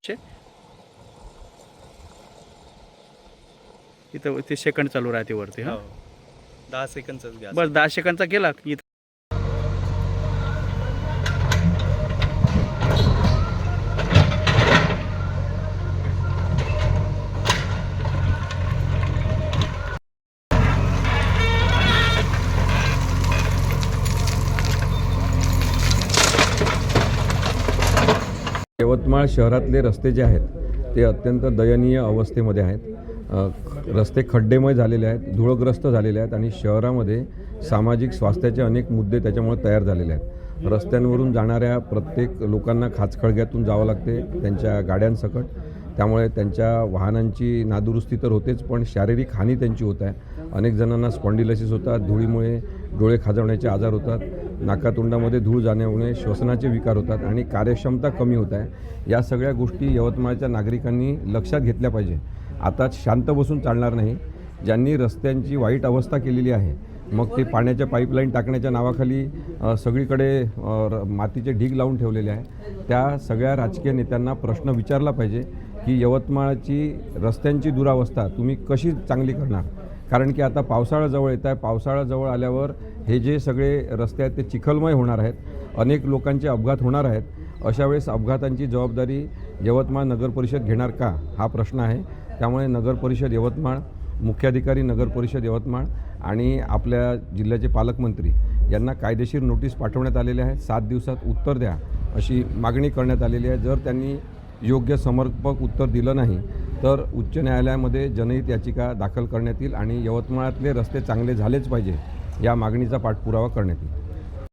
चे इथं ते सेकंड चालू राहते वरती. हो 10 सेकंदचाच गॅस. बस 10 सेकंदचा केला की इथं यवतमाळ शहरातले रस्ते जे आहेत ते अत्यंत दयनीय अवस्थेमध्ये आहेत. रस्ते खड्डेमय झालेले आहेत, धूळग्रस्त झालेले आहेत आणि शहरामध्ये सामाजिक स्वास्थ्याचे अनेक मुद्दे त्याच्यामुळे तयार झालेले आहेत. रस्त्यांवरून जाणाऱ्या प्रत्येक लोकांना खाचखळग्यातून जावं लागते त्यांच्या गाड्यांसकट. त्यामुळे त्यांच्या वाहनांची नादुरुस्ती तर होतेच, पण शारीरिक हानी त्यांची होत आहे. अनेक जणांना स्पॉन्डिलायसिस होतात, धुळीमुळे डोळे खाजवण्याचे आजार होतात, नाकातोंडामध्ये धूळ जाण्यामुळे श्वसनाचे विकार होतात आणि कार्यक्षमता कमी होत आहे. या सगळ्या गोष्टी यवतमाळच्या नागरिकांनी लक्षात घेतल्या पाहिजे. आता शांत बसून चालणार नाही. ज्यांनी रस्त्यांची वाईट अवस्था केलेली आहे, मग ते पाण्याच्या पाईपलाईन टाकण्याच्या नावाखाली सगळीकडे मातीचे ढीग लावून ठेवलेले आहे, त्या सगळ्या राजकीय नेत्यांना प्रश्न विचारला पाहिजे की यवतमाळची रस्त्यांची दुरावस्था तुम्ही कशी चांगली करणार. कारण की आता पावसाळा जवळ येत आहे. पावसाळा जवळ आल्यावर हे जे सगळे रस्ते आहेत ते चिखलमय होणार आहेत, अनेक लोकांचे अपघात होणार आहेत. अशा वेळेस अपघातांची जबाबदारी यवतमाळ नगर परिषद घेणार का, हा प्रश्न आहे. त्यामुळे नगर परिषद यवतमाळ, मुख्याधिकारी नगर परिषद यवतमाळ आणि आपल्या जिल्ह्याचे पालकमंत्री यांना कायदेशीर नोटीस पाठवण्यात आलेल्या आहे. 7 दिवसात उत्तर द्या अशी मागणी करण्यात आलेली आहे. जर त्यांनी योग्य समर्पक उत्तर दिलं नाही तर उच्च न्यायालयामध्ये जनहित याचिका दाखल करण्यात येईल आणि यवतमाळातले रस्ते चांगले झालेच पाहिजे या मागणीचा पाठपुरावा करण्यात येईल.